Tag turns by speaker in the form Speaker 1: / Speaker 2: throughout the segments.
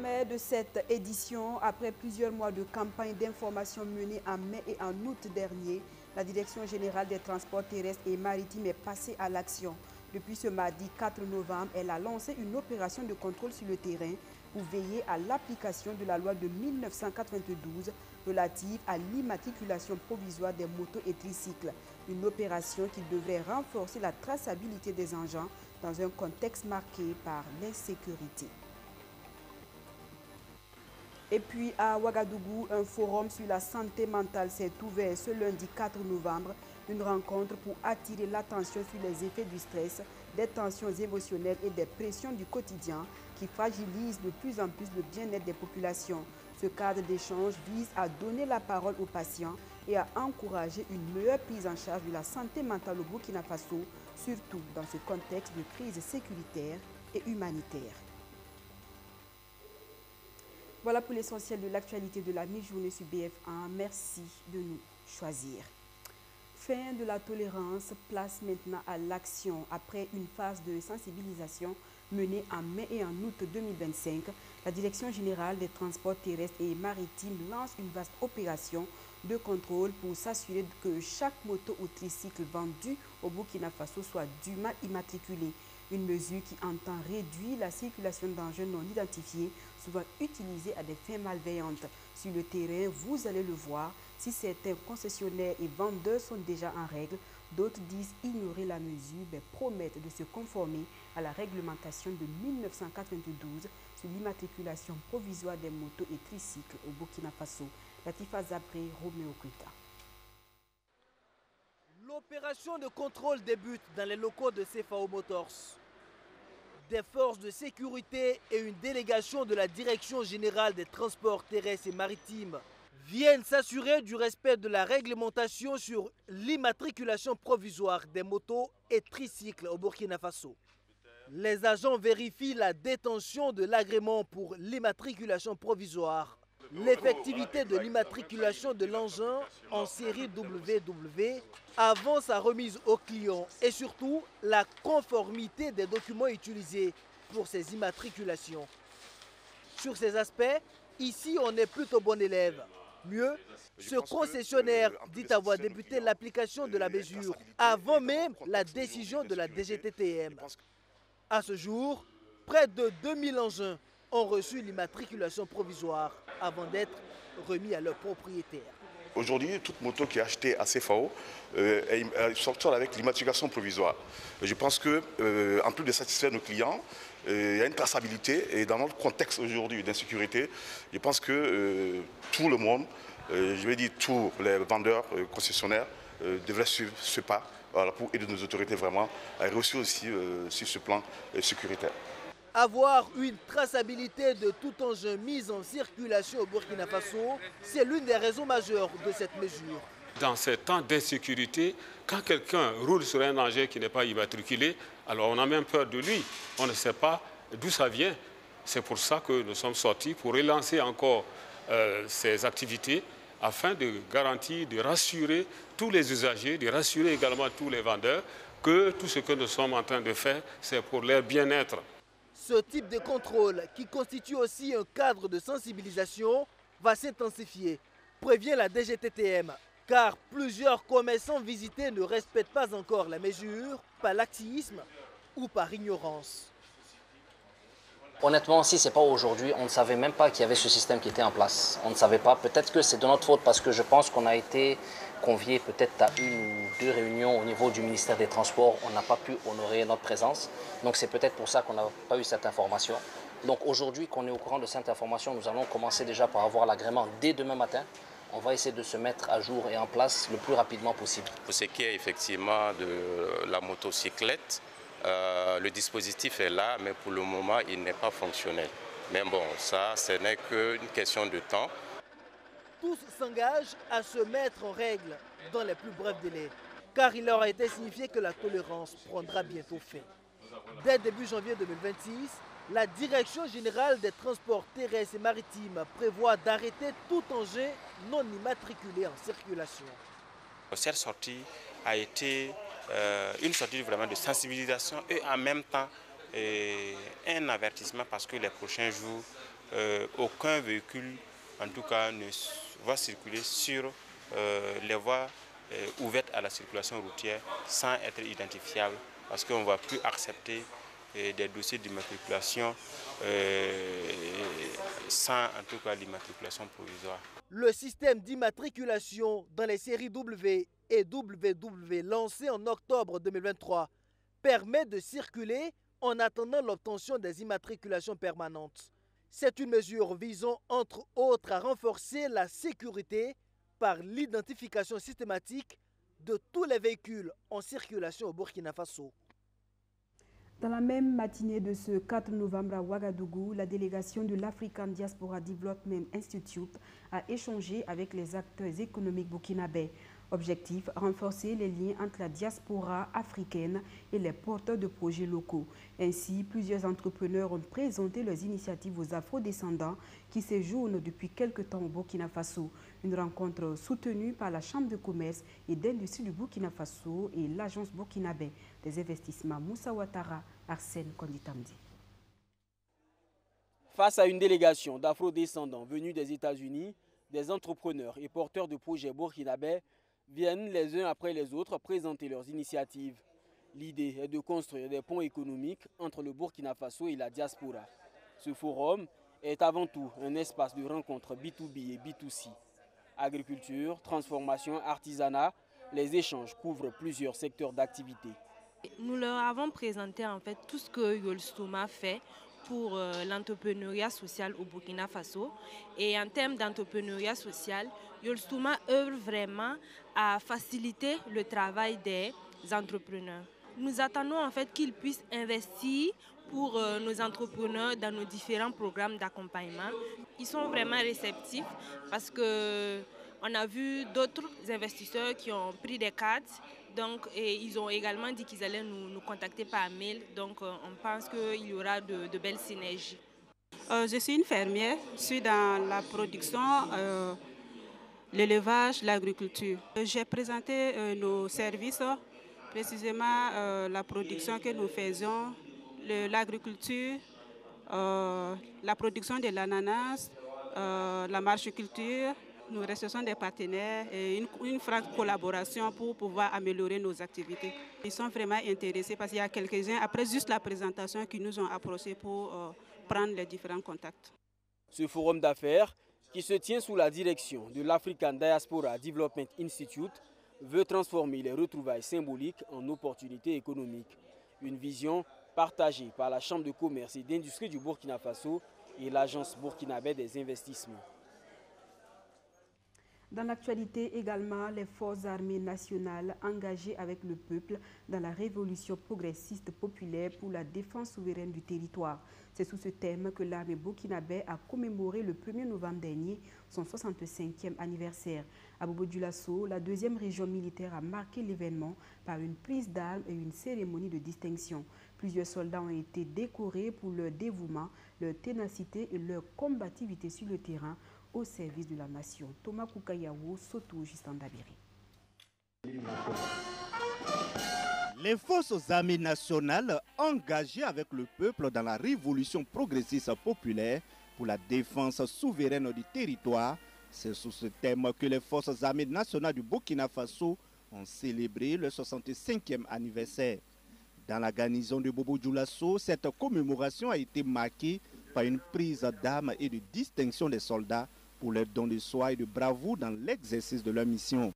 Speaker 1: sommaire de cette édition, après plusieurs mois de campagne d'information menée en mai et en août dernier, la Direction générale des transports terrestres et maritimes est passée à l'action. Depuis ce mardi 4 novembre, elle a lancé une opération de contrôle sur le terrain pour veiller à l'application de la loi de 1992 relative à l'immatriculation provisoire des motos et tricycles. Une opération qui devrait renforcer la traçabilité des engins dans un contexte marqué par l'insécurité. Et puis à Ouagadougou, un forum sur la santé mentale s'est ouvert ce lundi 4 novembre. Une rencontre pour attirer l'attention sur les effets du stress, des tensions émotionnelles et des pressions du quotidien qui fragilisent de plus en plus le bien-être des populations. Ce cadre d'échange vise à donner la parole aux patients et à encourager une meilleure prise en charge de la santé mentale au Burkina Faso, surtout dans ce contexte de crise sécuritaire et humanitaire. Voilà pour l'essentiel de l'actualité de la mi-journée sur BF1. Merci de nous choisir. Fin de la tolérance, place maintenant à l'action. Après une phase de sensibilisation menée en mai et en août 2025, la Direction générale des transports terrestres et maritimes lance une vaste opération de contrôle pour s'assurer que chaque moto ou tricycle vendu au Burkina Faso soit dûment immatriculé. Une mesure qui entend réduire la circulation d'engins non identifiés, souvent utilisés à des fins malveillantes. Sur le terrain, vous allez le voir, si certains concessionnaires et vendeurs sont déjà en règle, d'autres disent ignorer la mesure, mais promettent de se conformer à la réglementation de 1992 sur l'immatriculation provisoire des motos et tricycles au Burkina Faso. Latifa Zabré, Roméo Kuita.
Speaker 2: L'opération de contrôle débute dans les locaux de CFAO Motors. Des forces de sécurité et une délégation de la Direction générale des transports terrestres et maritimes viennent s'assurer du respect de la réglementation sur l'immatriculation provisoire des motos et tricycles au Burkina Faso. Les agents vérifient la détention de l'agrément pour l'immatriculation provisoire, l'effectivité de l'immatriculation de l'engin en série WW avant sa remise au client et surtout la conformité des documents utilisés pour ces immatriculations. Sur ces aspects, ici on est plutôt bon élève. Mieux, ce concessionnaire dit avoir débuté l'application de la mesure avant même la décision de la DGTTM. À ce jour, près de 2000 engins ont reçu l'immatriculation provisoire avant d'être remis à leur propriétaire.
Speaker 3: Aujourd'hui, toute moto qui est achetée à CFAO sort avec l'immatriculation provisoire. Je pense qu'en plus de satisfaire nos clients, il y a une traçabilité et dans notre contexte aujourd'hui d'insécurité, je pense que tout le monde, je vais dire tous les vendeurs, concessionnaires, devraient suivre ce pas pour aider nos autorités vraiment à réussir aussi sur ce plan sécuritaire.
Speaker 2: Avoir une traçabilité de tout engin mis en circulation au Burkina Faso, c'est l'une des raisons majeures de cette mesure.
Speaker 4: Dans ces temps d'insécurité, quand quelqu'un roule sur un engin qui n'est pas immatriculé, alors on a même peur de lui. On ne sait pas d'où ça vient. C'est pour ça que nous sommes sortis pour relancer encore ces activités afin de garantir, de rassurer tous les usagers, de rassurer également tous les vendeurs que tout ce que nous sommes en train de faire, c'est pour leur bien-être.
Speaker 2: Ce type de contrôle, qui constitue aussi un cadre de sensibilisation, va s'intensifier, prévient la DGTTM, car plusieurs commerçants visités ne respectent pas encore la mesure, par laxisme ou par ignorance.
Speaker 5: Honnêtement, si ce n'est pas aujourd'hui, on ne savait même pas qu'il y avait ce système qui était en place. On ne savait pas. Peut-être que c'est de notre faute parce que je pense qu'on a été conviés peut-être à une ou deux réunions au niveau du ministère des Transports. On n'a pas pu honorer notre présence. Donc c'est peut-être pour ça qu'on n'a pas eu cette information. Donc aujourd'hui qu'on est au courant de cette information, nous allons commencer déjà par avoir l'agrément dès demain matin. On va essayer de se mettre à jour et en place le plus rapidement possible.
Speaker 6: Pour ce qui est effectivement de la motocyclette, le dispositif est là, mais pour le moment, il n'est pas fonctionnel. Mais bon, ça, ce n'est qu'une question de temps.
Speaker 2: Tous s'engagent à se mettre en règle dans les plus brefs délais, car il leur a été signifié que la tolérance prendra bientôt fin. Dès début janvier 2026, la Direction générale des transports terrestres et maritimes prévoit d'arrêter tout engin non immatriculé en circulation.
Speaker 7: Cette sortie a été une sortie vraiment de sensibilisation et en même temps un avertissement parce que les prochains jours, aucun véhicule, en tout cas, ne va circuler sur les voies ouvertes à la circulation routière sans être identifiable, parce qu'on ne va plus accepter des dossiers d'immatriculation sans en tout cas l'immatriculation provisoire.
Speaker 2: Le système d'immatriculation dans les séries W et WW lancé en octobre 2023 permet de circuler en attendant l'obtention des immatriculations permanentes. C'est une mesure visant entre autres à renforcer la sécurité par l'identification systématique de tous les véhicules en circulation au Burkina Faso.
Speaker 1: Dans la même matinée de ce 4 novembre à Ouagadougou, la délégation de l'African Diaspora Development Institute a échangé avec les acteurs économiques burkinabés. Objectif, renforcer les liens entre la diaspora africaine et les porteurs de projets locaux. Ainsi, plusieurs entrepreneurs ont présenté leurs initiatives aux afro-descendants qui séjournent depuis quelque temps au Burkina Faso. Une rencontre soutenue par la Chambre de commerce et d'industrie du Burkina Faso et l'Agence burkinabé des investissements Moussa Ouattara, Arsène Konditamdi.
Speaker 8: Face à une délégation d'afro-descendants venus des États-Unis, des entrepreneurs et porteurs de projets burkinabés viennent les uns après les autres présenter leurs initiatives. L'idée est de construire des ponts économiques entre le Burkina Faso et la diaspora. Ce forum est avant tout un espace de rencontre B2B et B2C. Agriculture, transformation, artisanat, les échanges couvrent plusieurs secteurs d'activité.
Speaker 9: Nous leur avons présenté en fait tout ce que Yolstouma fait pour l'entrepreneuriat social au Burkina Faso. Et en termes d'entrepreneuriat social, Yolstouma œuvre vraiment à faciliter le travail des entrepreneurs. Nous attendons en fait qu'ils puissent investir pour nos entrepreneurs dans nos différents programmes d'accompagnement. Ils sont vraiment réceptifs parce qu'on a vu d'autres investisseurs qui ont pris des cartes. Donc, et ils ont également dit qu'ils allaient nous contacter par mail. Donc, on pense qu'il y aura de belles synergies.
Speaker 10: Je suis une fermière. Je suis dans la production, l'élevage, l'agriculture. J'ai présenté nos services, précisément la production que nous faisons, l'agriculture, la production de l'ananas, la marchiculture. Nous recevons des partenaires et une franche collaboration pour pouvoir améliorer nos activités. Ils sont vraiment intéressés parce qu'il y a quelques-uns, après juste la présentation, qui nous ont approchés pour prendre les différents contacts.
Speaker 8: Ce forum d'affaires, qui se tient sous la direction de l'African Diaspora Development Institute, veut transformer les retrouvailles symboliques en opportunités économiques. Une vision partagée par la Chambre de commerce et d'industrie du Burkina Faso et l'Agence burkinabé des investissements.
Speaker 1: Dans l'actualité également, les forces armées nationales engagées avec le peuple dans la révolution progressiste populaire pour la défense souveraine du territoire. C'est sous ce thème que l'armée burkinabé a commémoré le 1er novembre dernier son 65e anniversaire. À Bobo-Dioulasso, la deuxième région militaire a marqué l'événement par une prise d'armes et une cérémonie de distinction. Plusieurs soldats ont été décorés pour leur dévouement, leur ténacité et leur combativité sur le terrain au service de la nation. Thomas Koukayawo, Soto, Justin Dabiri.
Speaker 11: Les forces armées nationales engagées avec le peuple dans la révolution progressiste populaire pour la défense souveraine du territoire, c'est sous ce thème que les forces armées nationales du Burkina Faso ont célébré le 65e anniversaire. Dans la garnison de Bobo-Dioulasso, cette commémoration a été marquée par une prise d'armes et de distinction des soldats pour leur don de soi et de bravoure dans l'exercice de leur mission.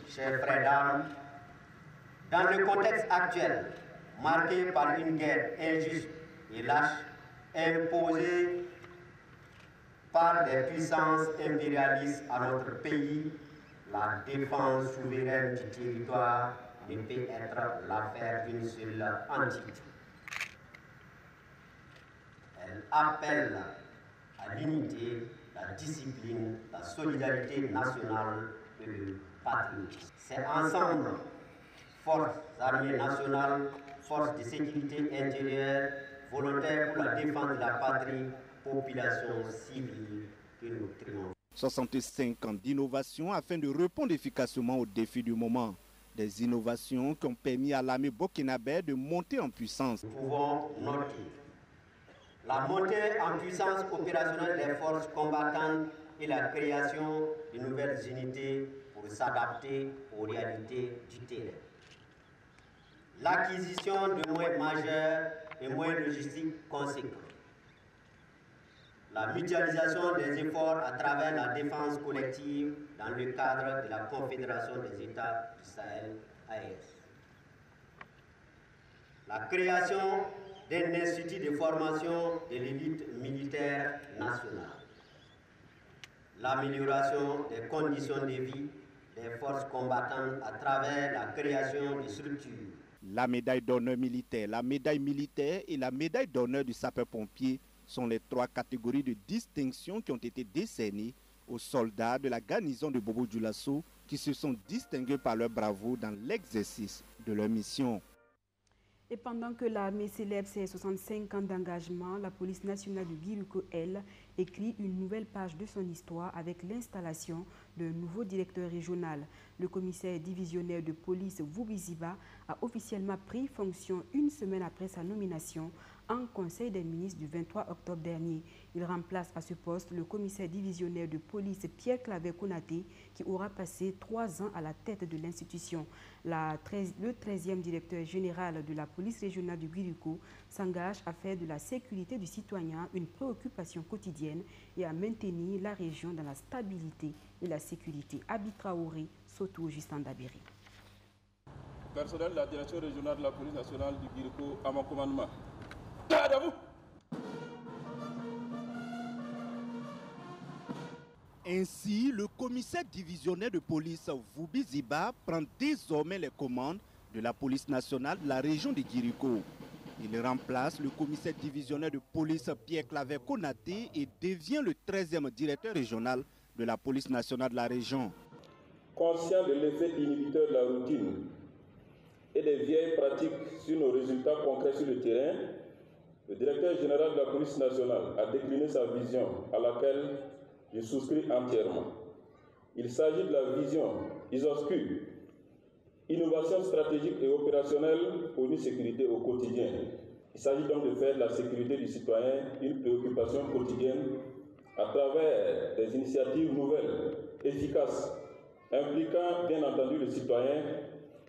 Speaker 12: Chers frères d'armes, dans le contexte actuel, marqué par une guerre injuste et lâche, imposée par des puissances impérialistes à notre pays, la défense souveraine du territoire ne peut être l'affaire d'une seule entité. Elle appelle à l'unité, la discipline, la solidarité nationale et le patriotisme. C'est ensemble, forces armées nationales, forces de sécurité intérieure, volontaires pour la défense de la patrie, population civile, que nous triomphons.
Speaker 11: 65 ans d'innovation afin de répondre efficacement aux défis du moment. Des innovations qui ont permis à l'armée burkinabé de monter en puissance.
Speaker 12: Nous pouvons noter la montée en puissance opérationnelle des forces combattantes et la création de nouvelles unités pour s'adapter aux réalités du terrain. L'acquisition de moyens majeurs et moyens logistiques conséquents. La mutualisation des efforts à travers la défense collective dans le cadre de la Confédération des États du Sahel, AES. La création d'un institut de formation de l'élite militaire nationale. L'amélioration des conditions de vie des forces combattantes à travers la création de structures.
Speaker 11: La médaille d'honneur militaire, la médaille militaire et la médaille d'honneur du sapeur-pompier sont les 3 catégories de distinction qui ont été décernées aux soldats de la garnison de Bobo-Dioulasso qui se sont distingués par leur bravoure dans l'exercice de leur mission.
Speaker 1: Et pendant que l'armée célèbre ses 65 ans d'engagement, la police nationale du Guiruko, elle, écrit une nouvelle page de son histoire avec l'installation d'un nouveau directeur régional. Le commissaire divisionnaire de police Vubiziba a officiellement pris fonction une semaine après sa nomination en Conseil des ministres du 23 octobre dernier. Il remplace à ce poste le commissaire divisionnaire de police Pierre Claver Konaté qui aura passé 3 ans à la tête de l'institution. Le 13e directeur général de la police régionale du Guiruko s'engage à faire de la sécurité du citoyen une préoccupation quotidienne et à maintenir la région dans la stabilité et la sécurité. Abi Traoré, Soto, Justin Dabiri.
Speaker 13: Personnel de la direction régionale de la police nationale du Guiruko à mon commandement.
Speaker 11: Ainsi, le commissaire divisionnaire de police Vubiziba prend désormais les commandes de la police nationale de la région de Guiruko. Il remplace le commissaire divisionnaire de police Pierre Claver Konaté et devient le 13e directeur régional de la police nationale de la région.
Speaker 13: Conscient de l'effet inhibiteur de la routine et des vieilles pratiques sur nos résultats concrets sur le terrain, le directeur général de la police nationale a décliné sa vision à laquelle je souscris entièrement. Il s'agit de la vision ISOSCU, innovation stratégique et opérationnelle pour une sécurité au quotidien. Il s'agit donc de faire de la sécurité du citoyen une préoccupation quotidienne à travers des initiatives nouvelles, efficaces, impliquant bien entendu le citoyen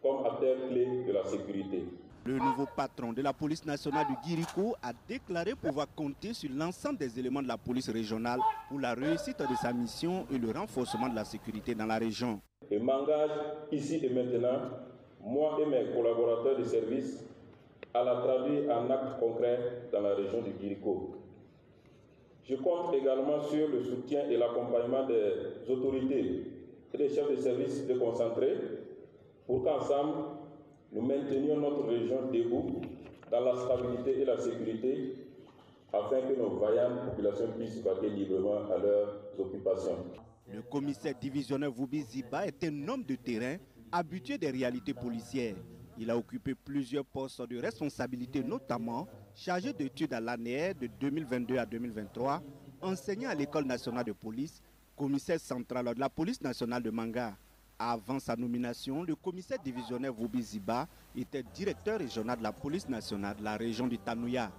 Speaker 13: comme acteur clé de la sécurité.
Speaker 11: Le nouveau patron de la police nationale du Guiruko a déclaré pouvoir compter sur l'ensemble des éléments de la police régionale pour la réussite de sa mission et le renforcement de la sécurité dans la région.
Speaker 13: Et m'engage ici et maintenant, moi et mes collaborateurs de service, à la traduire en actes concrets dans la région du Guiruko. Je compte également sur le soutien et l'accompagnement des autorités et des chefs de service déconcentrés pour qu'ensemble, nous maintenions notre région debout dans la stabilité et la sécurité afin que nos vaillantes populations puissent vaquer librement à leurs occupations.
Speaker 11: Le commissaire divisionnaire Vubiziba est un homme de terrain habitué des réalités policières. Il a occupé plusieurs postes de responsabilité, notamment chargé d'études à l'ANR de 2022 à 2023, enseignant à l'École nationale de police, commissaire central de la police nationale de Manga. Avant sa nomination, le commissaire divisionnaire Vubiziba était directeur régional de la police nationale de la région du Tanouya.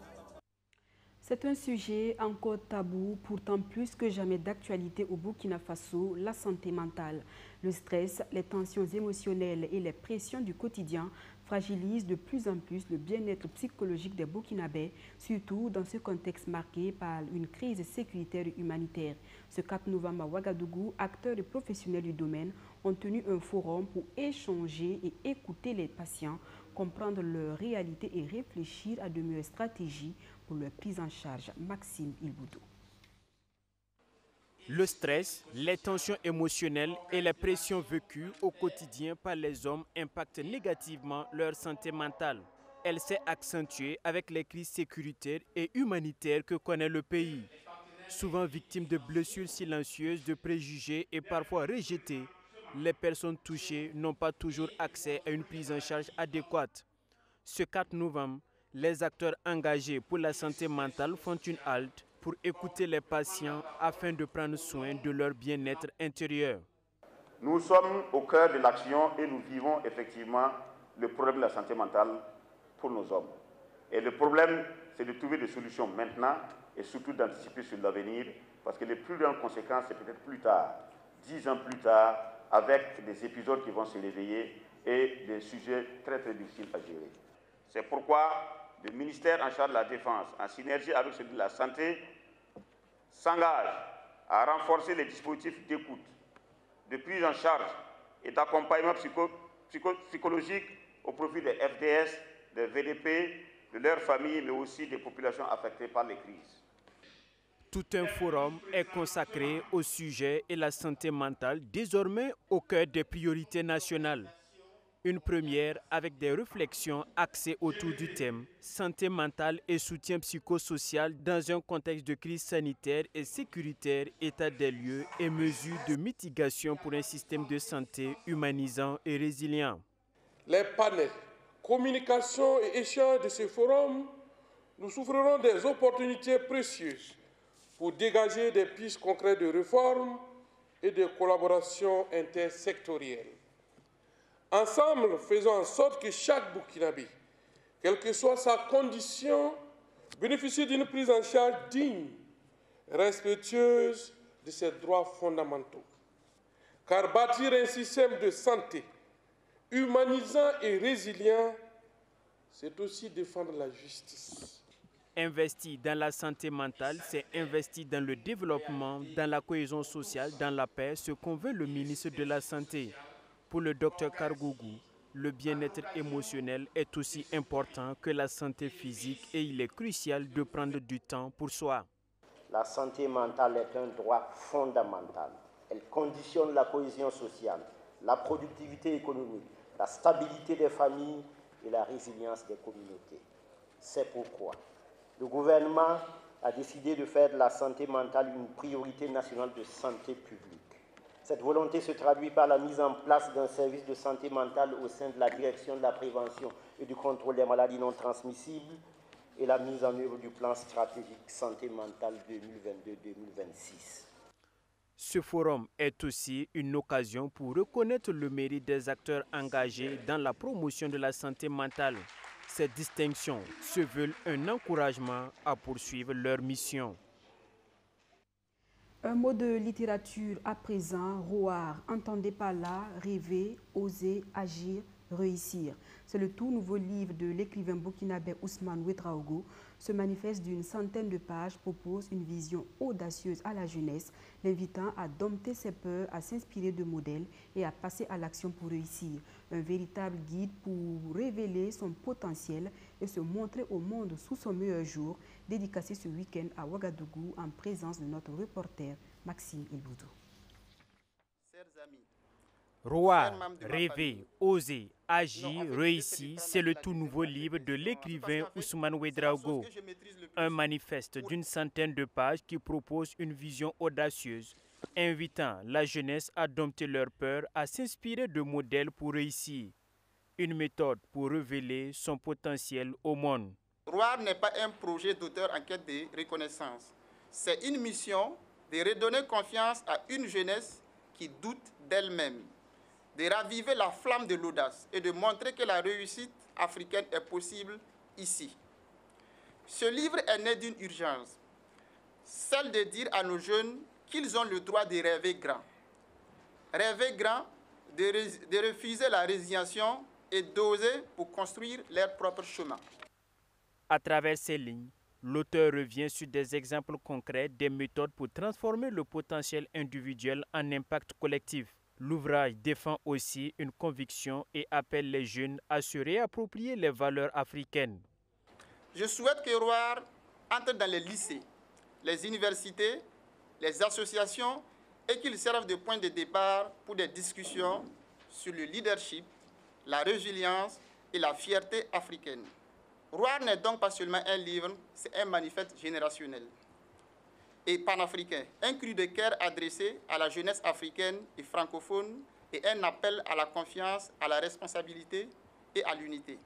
Speaker 1: C'est un sujet encore tabou, pourtant plus que jamais d'actualité au Burkina Faso, la santé mentale. Le stress, les tensions émotionnelles et les pressions du quotidien fragilisent de plus en plus le bien-être psychologique des Burkinabés, surtout dans ce contexte marqué par une crise sécuritaire et humanitaire. Ce 4 novembre à Ouagadougou, acteurs et professionnels du domaine ont tenu un forum pour échanger et écouter les patients, comprendre leur réalité et réfléchir à de meilleures stratégies pour leur prise en charge. Maxime Ilboudou.
Speaker 14: Le stress, les tensions émotionnelles et les pressions vécues au quotidien par les hommes impactent négativement leur santé mentale. Elle s'est accentuée avec les crises sécuritaires et humanitaires que connaît le pays. Souvent victimes de blessures silencieuses, de préjugés et parfois rejetées, les personnes touchées n'ont pas toujours accès à une prise en charge adéquate. Ce 4 novembre, les acteurs engagés pour la santé mentale font une halte pour écouter les patients afin de prendre soin de leur bien-être intérieur.
Speaker 15: Nous sommes au cœur de l'action et nous vivons effectivement le problème de la santé mentale pour nos hommes. Et le problème, c'est de trouver des solutions maintenant et surtout d'anticiper sur l'avenir, parce que les plus grandes conséquences, c'est peut-être plus tard, 10 ans plus tard, avec des épisodes qui vont se réveiller et des sujets très très difficiles à gérer. C'est pourquoi le ministère en charge de la Défense, en synergie avec celui de la Santé, s'engage à renforcer les dispositifs d'écoute, de prise en charge et d'accompagnement psychologique au profit des FDS, des VDP, de leurs familles, mais aussi des populations affectées par les crises.
Speaker 14: Tout un forum est consacré au sujet et la santé mentale, désormais au cœur des priorités nationales. Une première avec des réflexions axées autour du thème « Santé mentale et soutien psychosocial dans un contexte de crise sanitaire et sécuritaire, état des lieux et mesures de mitigation pour un système de santé humanisant et résilient ».
Speaker 16: Les panels, communication et échanges de ce forum nous souffriront des opportunités précieuses pour dégager des pistes concrètes de réforme et de collaboration intersectorielle. Ensemble, faisons en sorte que chaque Burkinabé, quelle que soit sa condition, bénéficie d'une prise en charge digne, respectueuse de ses droits fondamentaux. Car bâtir un système de santé humanisant et résilient, c'est aussi défendre la justice.
Speaker 14: Investir dans la santé mentale, c'est investir dans le développement, dans la cohésion sociale, dans la paix, ce qu'on veut le ministre de la Santé. Pour le Dr Kargougou, le bien-être émotionnel est aussi important que la santé physique et il est crucial de prendre du temps pour soi.
Speaker 12: La santé mentale est un droit fondamental. Elle conditionne la cohésion sociale, la productivité économique, la stabilité des familles et la résilience des communautés. C'est pourquoi le gouvernement a décidé de faire de la santé mentale une priorité nationale de santé publique. Cette volonté se traduit par la mise en place d'un service de santé mentale au sein de la direction de la prévention et du contrôle des maladies non transmissibles et la mise en œuvre du plan stratégique santé mentale 2022-2026.
Speaker 14: Ce forum est aussi une occasion pour reconnaître le mérite des acteurs engagés dans la promotion de la santé mentale. Ces distinctions se veulent un encouragement à poursuivre leur mission.
Speaker 1: Un mot de littérature à présent, Roar. Entendez par là, rêver, oser, agir, réussir. C'est le tout nouveau livre de l'écrivain burkinabé Ousmane Ouedraogo. Ce manifeste d'une centaine de pages propose une vision audacieuse à la jeunesse, l'invitant à dompter ses peurs, à s'inspirer de modèles et à passer à l'action pour réussir. Un véritable guide pour révéler son potentiel et se montrer au monde sous son meilleur jour, dédicacé ce week-end à Ouagadougou en présence de notre reporter Maxime Ilboudou.
Speaker 14: Roar, rêver, oser, agir, réussir, c'est le tout nouveau livre de l'écrivain Ousmane Ouedraogo. Un manifeste d'une centaine de pages qui propose une vision audacieuse, invitant la jeunesse à dompter leur peur, à s'inspirer de modèles pour réussir. Une méthode pour révéler son potentiel au monde.
Speaker 17: Roar n'est pas un projet d'auteur en quête de reconnaissance. C'est une mission de redonner confiance à une jeunesse qui doute d'elle-même, de raviver la flamme de l'audace et de montrer que la réussite africaine est possible ici. Ce livre est né d'une urgence, celle de dire à nos jeunes qu'ils ont le droit de rêver grand. Rêver grand, de refuser la résignation et d'oser pour construire leur propre chemin.
Speaker 14: À travers ces lignes, l'auteur revient sur des exemples concrets des méthodes pour transformer le potentiel individuel en impact collectif. L'ouvrage défend aussi une conviction et appelle les jeunes à se réapproprier les valeurs africaines.
Speaker 17: Je souhaite que Roar entre dans les lycées, les universités, les associations et qu'il serve de point de départ pour des discussions sur le leadership, la résilience et la fierté africaine. Roar n'est donc pas seulement un livre, c'est un manifeste générationnel et panafricain, un cri de cœur adressé à la jeunesse africaine et francophone et un appel à la confiance, à la responsabilité et à l'unité.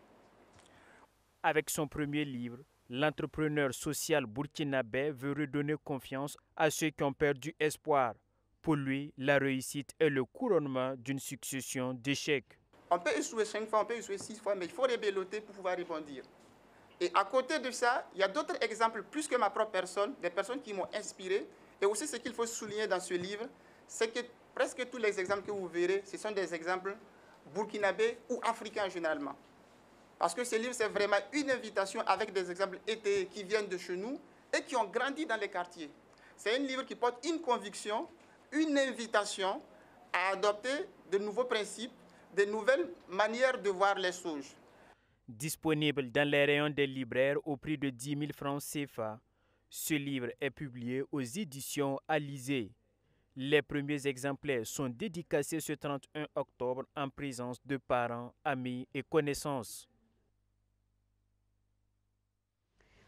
Speaker 14: Avec son premier livre, l'entrepreneur social burkinabé veut redonner confiance à ceux qui ont perdu espoir. Pour lui, la réussite est le couronnement d'une succession d'échecs.
Speaker 17: On peut échouer 5 fois, on peut échouer 6 fois, mais il faut rebelloter pour pouvoir rebondir. Et à côté de ça, il y a d'autres exemples, plus que ma propre personne, des personnes qui m'ont inspiré. Et aussi, ce qu'il faut souligner dans ce livre, c'est que presque tous les exemples que vous verrez, ce sont des exemples burkinabés ou africains généralement. Parce que ce livre, c'est vraiment une invitation avec des exemples étayés qui viennent de chez nous et qui ont grandi dans les quartiers. C'est un livre qui porte une conviction, une invitation à adopter de nouveaux principes, de nouvelles manières de voir les choses.
Speaker 14: Disponible dans les rayons des libraires au prix de 10 000 francs CFA, ce livre est publié aux éditions Alizé. Les premiers exemplaires sont dédicacés ce 31 octobre en présence de parents, amis et connaissances.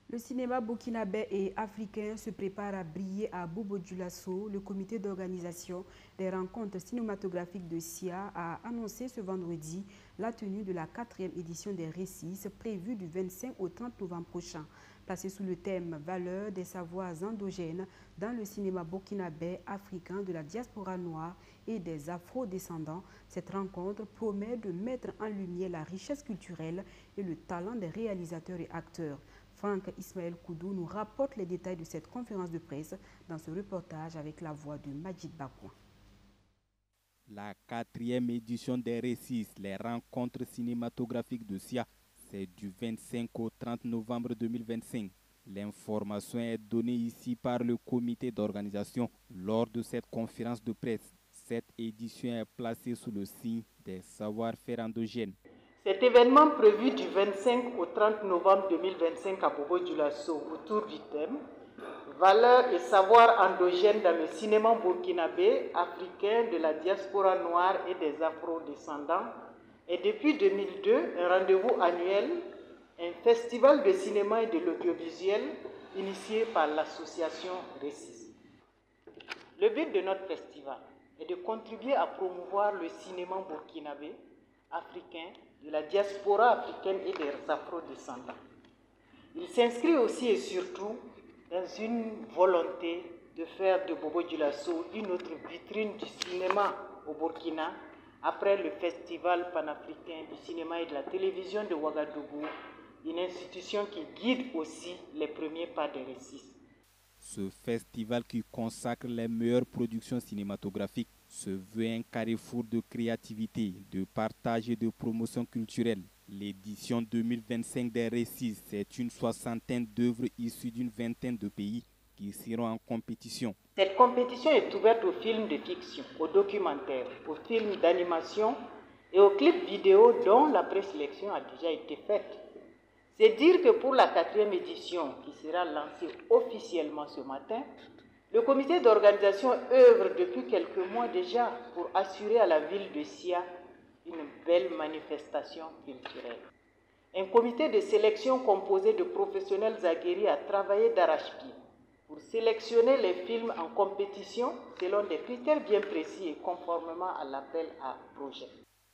Speaker 1: Le cinéma burkinabé et africain se prépare à briller à Bobo-Dioulasso. Le comité d'organisation des rencontres cinématographiques de SIA a annoncé ce vendredi la tenue de la 4e édition des Récits prévue du 25 au 30 novembre prochain. Placée sous le thème « Valeurs des savoirs endogènes dans le cinéma burkinabé africain de la diaspora noire et des afro-descendants », cette rencontre promet de mettre en lumière la richesse culturelle et le talent des réalisateurs et acteurs. Franck Ismaël Koudou nous rapporte les détails de cette conférence de presse dans ce reportage avec la voix de Majid Bakouin.
Speaker 11: La 4e édition des Récits, les rencontres cinématographiques de SIA, c'est du 25 au 30 novembre 2025. L'information est donnée ici par le comité d'organisation lors de cette conférence de presse. Cette édition est placée sous le signe des savoir-faire endogènes.
Speaker 18: Cet événement prévu du 25 au 30 novembre 2025 à Bobo-Dioulasso autour du thème « Valeurs et savoirs endogènes dans le cinéma burkinabé africain de la diaspora noire et des afro-descendants » est depuis 2002 un rendez-vous annuel, un festival de cinéma et de l'audiovisuel initié par l'association Récits. Le but de notre festival est de contribuer à promouvoir le cinéma burkinabé africain de la diaspora africaine et des afro-descendants. Il s'inscrit aussi et surtout dans une volonté de faire de Bobo-Dioulasso une autre vitrine du cinéma au Burkina après le Festival panafricain du cinéma et de la télévision de Ouagadougou, une institution qui guide aussi les premiers pas des Récits.
Speaker 11: Ce festival qui consacre les meilleures productions cinématographiques se veut un carrefour de créativité, de partage et de promotion culturelle. L'édition 2025 des Récits, c'est une soixantaine d'œuvres issues d'une vingtaine de pays qui seront en compétition.
Speaker 18: Cette compétition est ouverte aux films de fiction, aux documentaires, aux films d'animation et aux clips vidéo dont la présélection a déjà été faite. C'est dire que pour la 4e édition qui sera lancée officiellement ce matin, le comité d'organisation œuvre depuis quelques mois déjà pour assurer à la ville de SIA une belle manifestation culturelle. Un comité de sélection composé de professionnels aguerris a travaillé d'arrache-pied pour sélectionner les films en compétition selon des critères bien précis et conformément à l'appel à projet.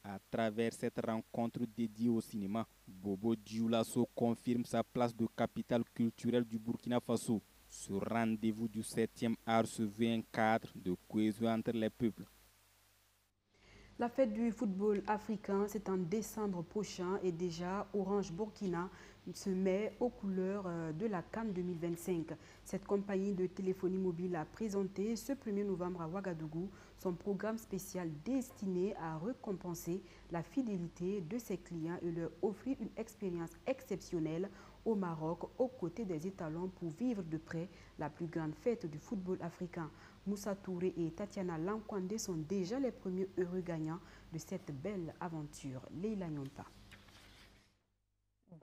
Speaker 11: À travers cette rencontre dédiée au cinéma, Bobo-Dioulasso confirme sa place de capitale culturelle du Burkina Faso. Ce rendez-vous du 7e art se veut un cadre de cohésion entre les peuples.
Speaker 1: La fête du football africain, c'est en décembre prochain et déjà Orange Burkina se met aux couleurs de la CAN 2025. Cette compagnie de téléphonie mobile a présenté ce 1er novembre à Ouagadougou son programme spécial destiné à récompenser la fidélité de ses clients et leur offrir une expérience exceptionnelle au Maroc aux côtés des étalons pour vivre de près la plus grande fête du football africain. Moussa Touré et Tatiana Lankwandé sont déjà les premiers heureux gagnants de cette belle aventure. Leila Nyonta.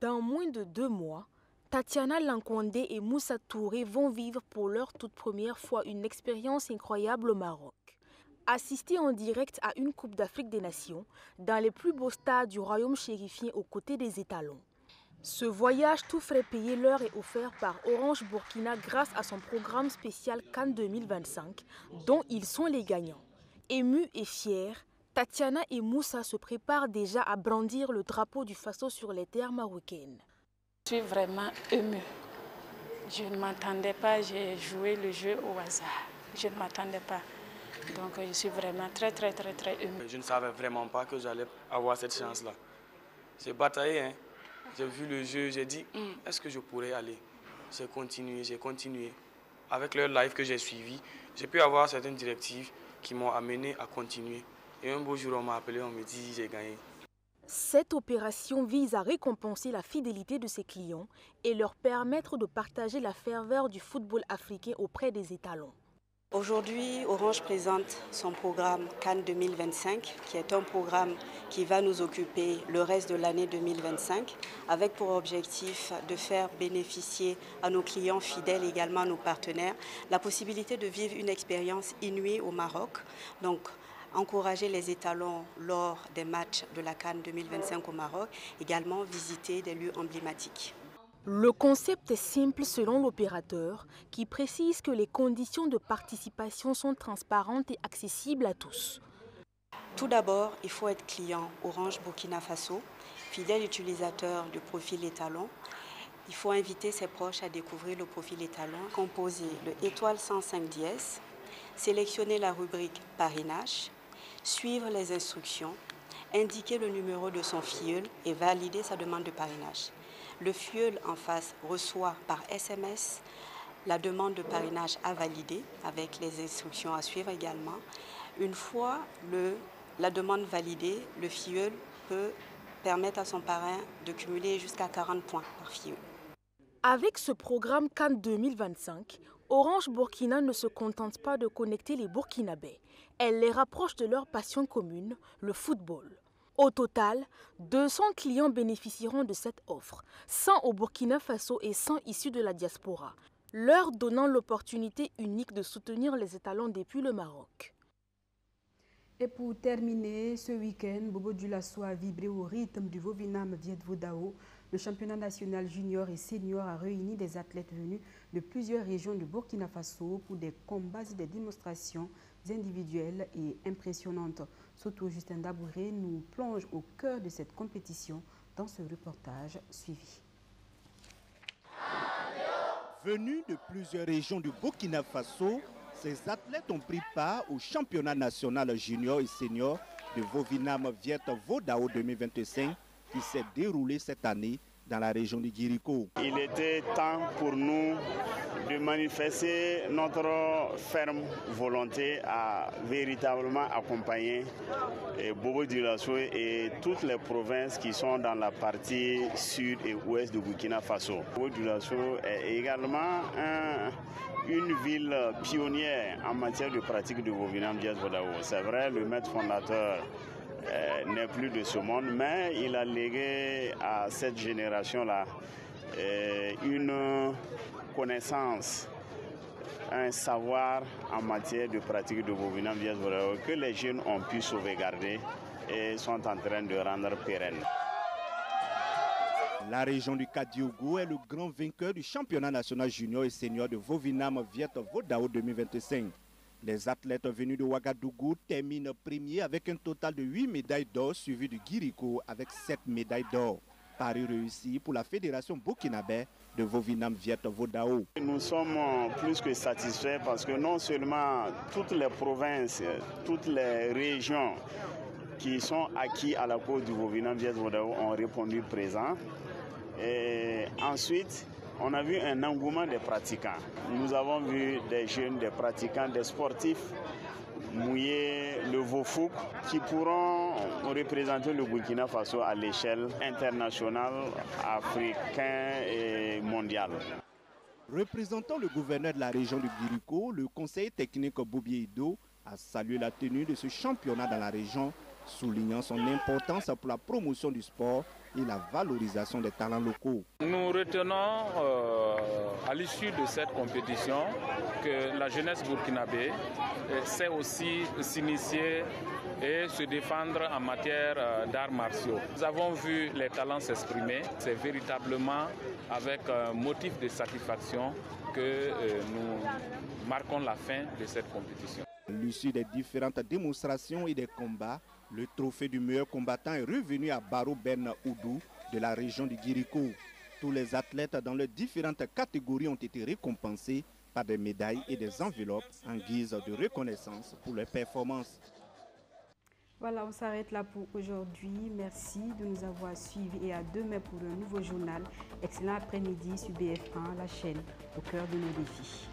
Speaker 19: Dans moins de 2 mois, Tatiana Lankwandé et Moussa Touré vont vivre pour leur toute première fois une expérience incroyable au Maroc. Assister en direct à une Coupe d'Afrique des Nations dans les plus beaux stades du royaume chérifien aux côtés des étalons. Ce voyage tout frais payé leur est offert par Orange Burkina grâce à son programme spécial CAN 2025 dont ils sont les gagnants. Émus et fiers, Tatiana et Moussa se préparent déjà à brandir le drapeau du Faso sur les terres marocaines.
Speaker 20: Je suis vraiment émue. Je ne m'attendais pas, j'ai joué le jeu au hasard. Je ne m'attendais pas. Donc je suis vraiment très émue.
Speaker 21: Je ne savais vraiment pas que j'allais avoir cette chance-là. J'ai bataillé, hein. J'ai vu le jeu, j'ai dit, est-ce que je pourrais aller? J'ai continué. Avec leur live que j'ai suivi, j'ai pu avoir certaines directives qui m'ont amené à continuer. Et un beau jour, on m'a appelé, on me dit, j'ai gagné.
Speaker 19: Cette opération vise à récompenser la fidélité de ses clients et leur permettre de partager la ferveur du football africain auprès des étalons.
Speaker 22: Aujourd'hui, Orange présente son programme Cannes 2025, qui est un programme qui va nous occuper le reste de l'année 2025, avec pour objectif de faire bénéficier à nos clients fidèles, également à nos partenaires, la possibilité de vivre une expérience inouïe au Maroc. Donc, encourager les étalons lors des matchs de la Cannes 2025 au Maroc, également visiter des lieux emblématiques.
Speaker 19: Le concept est simple selon l'opérateur qui précise que les conditions de participation sont transparentes et accessibles à tous.
Speaker 22: Tout d'abord, il faut être client Orange Burkina Faso, fidèle utilisateur du profil étalon. Il faut inviter ses proches à découvrir le profil étalon, composer le étoile 105 dièse, sélectionner la rubrique parrainage, suivre les instructions, indiquer le numéro de son filleul et valider sa demande de parrainage. Le filleul en face reçoit par SMS la demande de parrainage à valider avec les instructions à suivre également. Une fois la demande validée, le filleul peut permettre à son parrain de cumuler jusqu'à 40 points par filleul.
Speaker 19: Avec ce programme Cannes 2025, Orange Burkina ne se contente pas de connecter les Burkinabés. Elle les rapproche de leur passion commune, le football. Au total, 200 clients bénéficieront de cette offre, 100 au Burkina Faso et 100 issus de la diaspora, leur donnant l'opportunité unique de soutenir les étalons depuis le Maroc.
Speaker 1: Et pour terminer, ce week-end, Bobo Dioulasso a vibré au rythme du Vovinam Viet Vo Dao. Le championnat national junior et senior a réuni des athlètes venus de plusieurs régions du Burkina Faso pour des combats et des démonstrations individuelles et impressionnantes. Soto Justin Dabouré nous plonge au cœur de cette compétition dans ce reportage suivi.
Speaker 11: Venus de plusieurs régions du Burkina Faso, ces athlètes ont pris part au championnat national junior et senior de Vovinam Viet Vo Dao 2025 qui s'est déroulé cette année dans la région de Guirico.
Speaker 23: Il était temps pour nous de manifester notre ferme volonté à véritablement accompagner Bobo Dioulasso et toutes les provinces qui sont dans la partie sud et ouest de Burkina Faso. Bobo Dioulasso est également une ville pionnière en matière de pratique de Vovinam Viet Vo Dao. C'est vrai, le maître fondateur n'est plus de ce monde, mais il a légué à cette génération-là une connaissance, un savoir en matière de pratique de Vovinam Viet Vo Dao que les jeunes ont pu sauvegarder et sont en train de rendre pérenne.
Speaker 11: La région du Kadiogo est le grand vainqueur du championnat national junior et senior de Vovinam Viet Vo Dao 2025. Les athlètes venus de Ouagadougou terminent premier avec un total de 8 médailles d'or, suivi de Guirico avec 7 médailles d'or. Pari réussi pour la fédération burkinabé de Vovinam Viet Vo Dao.
Speaker 23: Nous sommes plus que satisfaits parce que non seulement toutes les provinces, toutes les régions qui sont acquis à la cause du Vovinam Viet Vo Dao ont répondu présent. Et ensuite, on a vu un engouement des pratiquants. Nous avons vu des jeunes, des pratiquants, des sportifs mouiller le Vofouk qui pourront représenter le Burkina Faso à l'échelle internationale, africaine et mondiale.
Speaker 11: Représentant le gouverneur de la région de Guirico, le conseiller technique Boubié Ido a salué la tenue de ce championnat dans la région, soulignant son importance pour la promotion du sport et la valorisation des talents locaux.
Speaker 24: Nous retenons à l'issue de cette compétition que la jeunesse burkinabé sait aussi s'initier et se défendre en matière d'arts martiaux. Nous avons vu les talents s'exprimer. C'est véritablement avec un motif de satisfaction que nous marquons la fin de cette compétition.
Speaker 11: À l'issue des différentes démonstrations et des combats, le trophée du meilleur combattant est revenu à Baro Ben Oudou de la région de Guirico. Tous les athlètes dans les différentes catégories ont été récompensés par des médailles et des enveloppes en guise de reconnaissance pour leurs performances.
Speaker 1: Voilà, on s'arrête là pour aujourd'hui. Merci de nous avoir suivis et à demain pour un nouveau journal. Excellent après-midi sur BF1, la chaîne au cœur de nos défis.